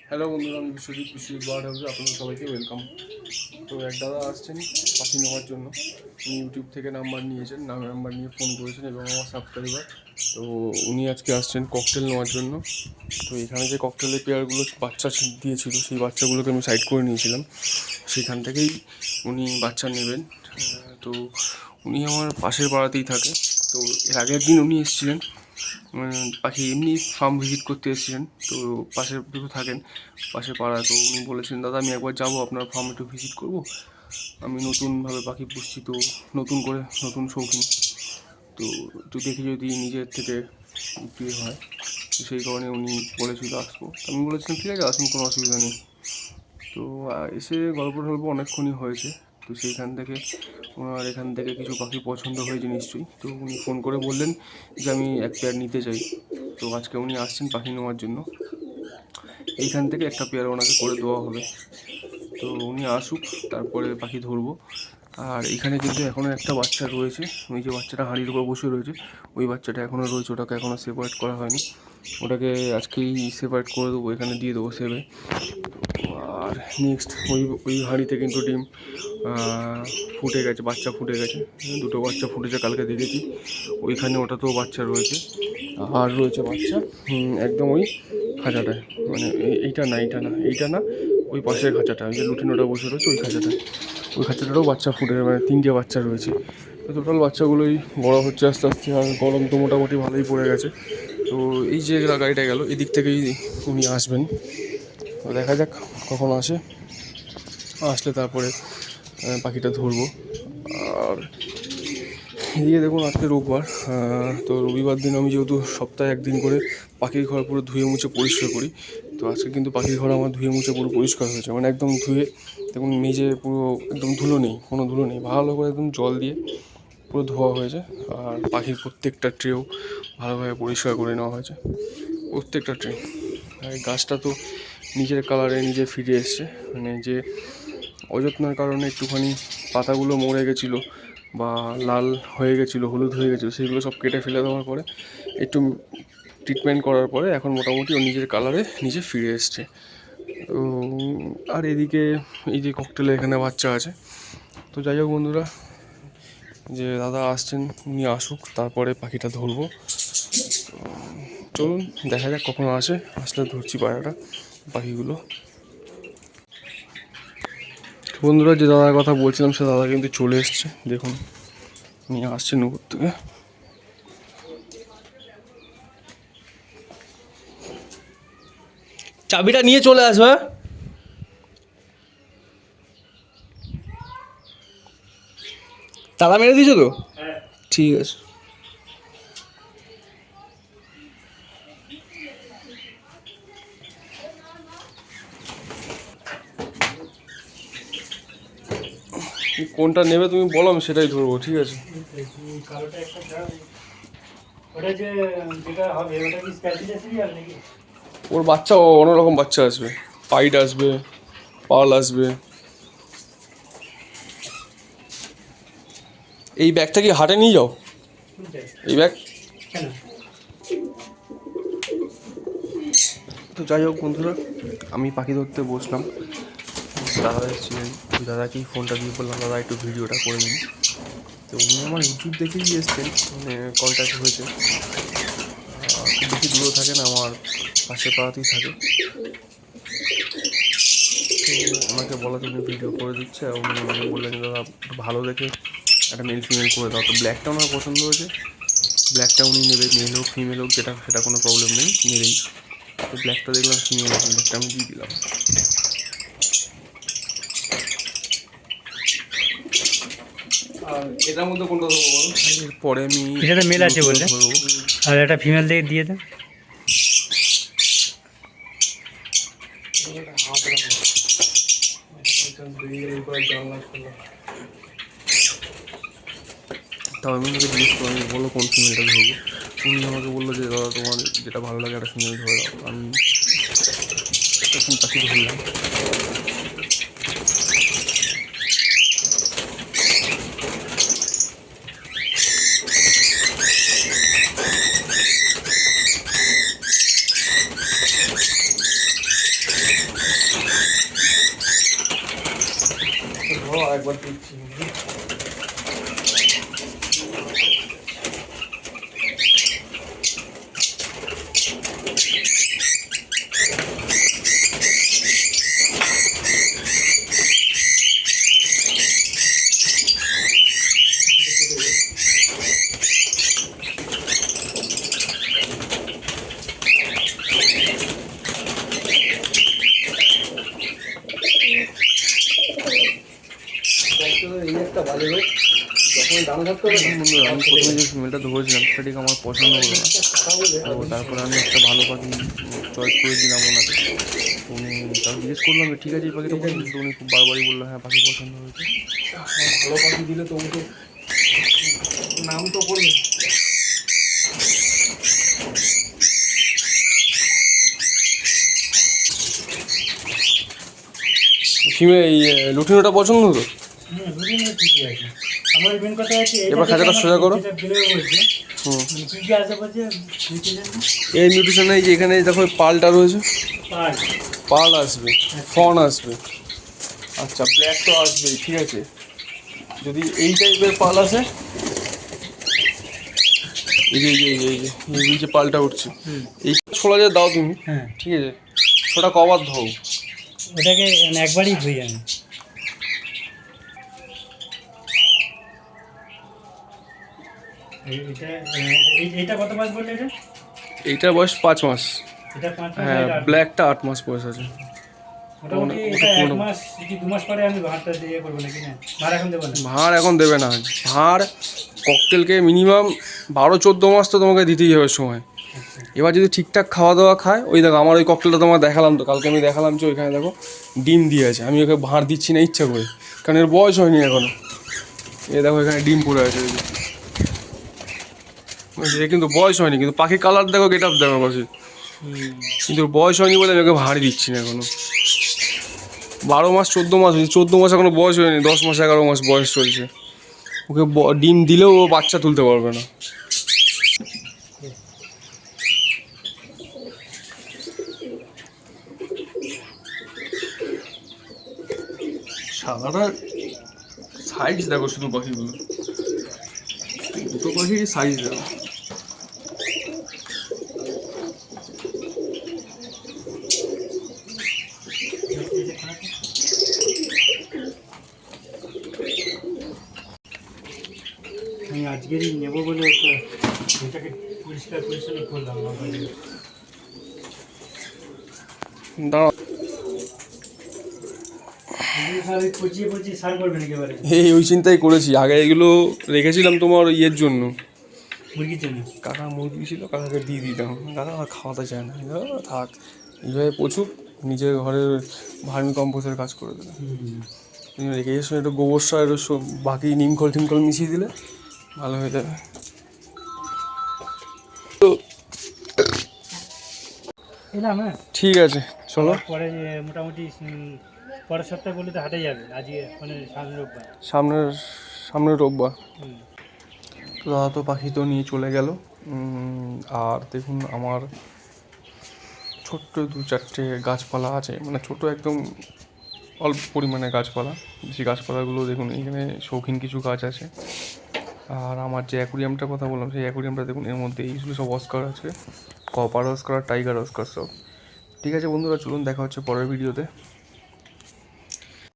Hello বন্ধুরা, আমি Biswajit bird হাউসে আপনাদের সবাইকে ওয়েলকাম। তো এক দাদা আসছেন পাখি নেওয়ার জন্য। উনি ইউটিউব থেকে নাম্বার নিয়েছেন, নাম্বার নিয়ে ফোন করেছেন এবং আমার সাবস্ক্রাইবার। তো উনি আজকে আসছেন ককটেল নেওয়ার জন্য। তো এখানে যে ককটেলের পেয়ারগুলো বাচ্চা দিয়েছিল, সেই বাচ্চাগুলোকে আমি সাইড করে নিয়েছিলাম। সেখান থেকেই উনি বাচ্চা নেবেন। তো উনি আমার পাশের পাড়াতেই থাকে। তো এর আগের দিন উনি এসেছিলেন পাখি এমনি ফার্ম ভিজিট করতে এসেছিলেন। তো পাশের তো থাকেন, পাশে পাড়া। তো উনি বলেছিলেন, দাদা আমি একবার যাবো আপনার ফার্ম, একটু ভিজিট করবো, আমি নতুনভাবে পাখি পুষছি, তো নতুন শৌখিন, তো একটু দেখি যদি নিজের থেকে একটু হয়। তো সেই কারণে উনি বলেছিল আসবো। আমি বলেছিলাম ঠিক আছে আসুন, কোনো অসুবিধা নেই। তো এসে গল্প টল্প অনেকক্ষণই হয়েছে। তো সেইখান থেকে ওনার এখান থেকে কিছু পাখি পছন্দ হয়েছে নিশ্চয়ই। তো উনি ফোন করে বললেন যে আমি এক পেয়ার নিতে চাই। তো আজকে উনি আসছেন পাখি নেওয়ার জন্য। এইখান থেকে একটা পেয়ার ওনাকে করে দেওয়া হবে। তো উনি আসুক, তারপরে পাখি ধরবো। আর এখানে কিন্তু এখনও একটা বাচ্চা রয়েছে, ওই যে বাচ্চাটা হাঁড়ির উপর বসে রয়েছে, ওই বাচ্চাটা এখনও রয়েছে, ওটাকে এখনও সেপারেট করা হয়নি। ওটাকে আজকেই সেপারেট করে দেবো, এখানে দিয়ে দেবো সেবে। আর নেক্সট ওই হাঁড়িতে কিন্তু ডিম ফুটে গেছে, বাচ্চা ফুটে গেছে, দুটো বাচ্চা ফুটেছে কালকে দেখেছি। ওইখানে ওটাতেও বাচ্চা রয়েছে, আর রয়েছে বাচ্চা একদম ওই খাঁচাটায়, মানে এইটা না, ওই পাশের খাঁচাটা, ওই যে লুটিনোটা বসে রয়েছে ওই খাঁচাটারও বাচ্চা ফুটে, মানে 3টে বাচ্চা রয়েছে। তো টোটাল বাচ্চাগুলোই বড় হচ্ছে আস্তে আস্তে। আর গরম তো মোটামুটি ভালোই পড়ে গেছে। তো এই যে গাড়িটা গেল, এদিক থেকেই উনি আসবেন। তো দেখা যাক কখন আসলে তারপরে পাখিটা ধরবো। আর এদিকে দেখুন, আজকে রোববার। তো রবিবার দিন আমি যেহেতু সপ্তাহে একদিন করে পাখির ঘর পুরো ধুয়ে মুছে পরিষ্কার করি, তো আজকে কিন্তু পাখির ঘর আমার ধুয়ে মুছে পুরো পরিষ্কার হয়েছে, মানে একদম ধুয়ে দেখুন মেজে পুরো একদম কোনো ধুলো নেই, ভালো করে একদম জল দিয়ে পুরো ধোয়া হয়েছে। আর পাখির প্রত্যেকটা ট্রেও ভালোভাবে পরিষ্কার করে নেওয়া হয়েছে, প্রত্যেকটা ট্রে। আর এই গাছটা তো নিজের কালারে নিজে ফিরে এসছে, মানে যে অযত্নের কারণে একটুখানি পাতাগুলো মরে গেছিলো বা লাল হয়ে গেছিলো, হলুদ হয়ে গেছিলো, সেগুলো সব কেটে ফেলে দেওয়ার পরে একটু ট্রিটমেন্ট করার পরে এখন মোটামুটি ও নিজের কালারে নিজে ফিরে এসছে। তো আর এদিকে এই যে ককটেলে এখানে বাচ্চা আছে। তো যাই হোক বন্ধুরা, যে দাদা আসছেন উনি আসুক, তারপরে পাখিটা ধরবো। চলুন দেখা যাক কখন আসলে ধরছি পাখিগুলো। বন্ধুরা, যে দাদার কথা বলছিলাম সে দাদা কিন্তু চলে এসছে, দেখুন নিয়ে আসছেন উপর থেকে। চাবিটা নিয়ে চলে আসবে। তালা মেরে দিয়েছো তো? ঠিক আছে। কোনটা নেবে তুমি বলো, আমি সেটাই ধরবো, ঠিক আছে? ওর বাচ্চা অন্যরকম বাচ্চা আসবে, পাইট আসবে, পাল আসবে। এই ব্যাগটা কি হাটে নিয়ে যাও? এই ব্যাগ। তো যাই হোক বন্ধুরা, আমি পাখি ধরতে বসলাম। দাদা এসেছিলেন, ওই দাদাকেই ফোনটা দিয়ে বললাম, দাদা একটু ভিডিওটা করে দিন। তো উনি আমার ইউটিউব দেখেই এসছেন, মানে কন্ট্যাক্ট হয়েছে। খুব বেশি দূরে থাকে না, আমার পাশে পাড়াতেই থাকে। তো ওনাকে বলা উনি ভিডিও করে দিচ্ছে, আর উনি আমাকে বললেন, দাদা একটু ভালো দেখে একটা মেল ফিমেল করে দাও। তো ব্ল্যাকটা ওনার পছন্দ হয়েছে, ব্ল্যাকটা উনি নেবে, মেল হোক ফিমেল হোক, সেটা কোনো প্রবলেম নেই, নেবেই। তো ব্ল্যাকটা দেখলাম ফিমেল, ব্ল্যাকটা আমি দিয়ে দিলাম। আর এটার মধ্যে কোনটা দেবো বলো? এরপরে আমি এটাতে মেল আছে বলে, ধরবো। আর একটা ফিমেল দিয়ে দেন। তাও আমি ওনাকে জিজ্ঞেস করলাম, বলো কোন ফিমেলটা ধরবো। উনি আমাকে বললো যে দাদা তোমার যেটা ভালো লাগে একটা ফিমেল ধরে দাও। আমি তখন পাখি ধরলাম। একবার দেখছি। এই একটা বাজে রোগ, যখন দানা থাকতে হবে বন্ধুরা, আমি প্রথমে যে ফিমেলটা ধরেছিলাম সেটা ঠিক আমার পছন্দ হলো না। তো তারপরে আমি একটা ভালো পাখি চয়েস করে দিলাম ওনাকে। উনি তাকে জিজ্ঞেস করলাম যে ঠিক আছে এই পাখিটা পছন্দ, তো উনি খুব বারবারই বললো হ্যাঁ পাখি পছন্দ হয়েছে। ভালো পাখি দিলে তবু তো নাম তো করবে। ফিমেল এই লুটিনোটা পছন্দ তো? দুদিনের ঠিকই আছে। আমার মেন কথা হচ্ছে এবার খাঁচাটা সোজা করো। হুম, কি কি আছে বলছে এই মিউটেশনে এই যে এখানে দেখো পালটা রয়েছে, পার পাল আসবে, ফন আসবে, আচ্ছা ব্ল্যাক তো আসবেই, ঠিক আছে। যদি এই টাইপের পাল আসে, এই যে এই যে এই যে এই যে এই যে পালটা উঠছে, এই ছোলা যে দাও তুমি, হ্যাঁ, ঠিক আছে, ছোটা কবার ধো। ওটাকে মানে একবারই ধুই আমি। এটা কত মাস বললে এটা? এইটার বয়স 5 মাস। এটা 5 মাস। হ্যাঁ, ব্ল্যাকটা 8 মাস বয়স আছে। মোটামুটি এটা 1 মাস কি 2 মাস পরে আমি ভাতটা দিয়ে করবো নাকি না? ভাত এখন দেবো না? ভাঁড় এখন দেবে না, ভাঁড় ককটেলকে মিনিমাম 12-14 মাস তো তোমাকে দিতেই হবে সময়। এবার যদি ঠিকঠাক খাওয়া দাওয়া খায়, ওই দেখো আমার ওই ককটেলটা তোমার দেখালাম তো, কালকে আমি দেখালাম যে ওইখানে দেখো ডিম দিয়ে আছে। আমি ওকে ভাঁড় দিচ্ছি না ইচ্ছা করে, কারণ এর বয়স হয়নি এখনো। এ দেখো এখানে ডিম পড়ে আছে, এ কিন্তু বয়স হয়নি, কিন্তু পাখির কালার দেখো, গেট আপ দেখো পাখি, কিন্তু ওর বয়স হয়নি বলে আমি ওকে ভাঁড় দিচ্ছি না এখনো। 12 মাস 14 মাস হয়েছে, 14 মাস এখনো বয়স হয়নি, 10 মাস 11 মাস বয়স চলছে। ওকে ডিম দিলেও ও বাচ্চা তুলতে পারবে না। সাদাটা সাইজ দেখো শুধু পাখিগুলো, দুটো পাখির সাইজ দেখো। আমি আজকেরই নেবো বলে একটা এটাকে পরিষ্কার পরিচ্ছন্ন করলাম। দাঁড়াও, পচিয়ে পচিয়ে সার করবেন একেবারে এই ওই চিন্তাই করেছি। আগে এগুলো রেখেছিলাম তোমার ইয়ের জন্য, মুরগির জন্য। কাকা মুরগি ছিল, কাকাকে দিয়ে দিতাম, কাকা আর খাওয়াতে চায় না, থাক এইভাবে প্রচুর নিজের ঘরের ভার্মি কম্পোস্টের কাজ করে দেবে। রেখে এসে একটু গোবর সার, একটু বাকি নিমখল টিমখল মিশিয়ে দিলে ভালো হয়ে যাবে। তো এলাম, হ্যাঁ ঠিক আছে চলো, পরে মোটামুটি পরের সপ্তাহে বলে তো হাটে যাবে। আজকে মানে সামনে রোববার। সামনের রোববার। হুম। তো দাদা তো পাখি তো নিয়ে চলে গেল। আর দেখুন আমার ছোট্ট 2-4টে গাছপালা আছে, মানে ছোট একদম অল্প পরিমাণে গাছপালা। সেই গাছপালাগুলো দেখুন, এখানে শৌখিন কিছু গাছ আছে। আর আমার যে অ্যাকুরিয়ামটার কথা বললাম, সেই অ্যাকুরিয়ামটা দেখুন, এর মধ্যে এইগুলো সব অস্কার আছে, কপার অস্কার, টাইগার অস্কার সব। ঠিক আছে বন্ধুরা, চলুন দেখা হচ্ছে পরের ভিডিওতে।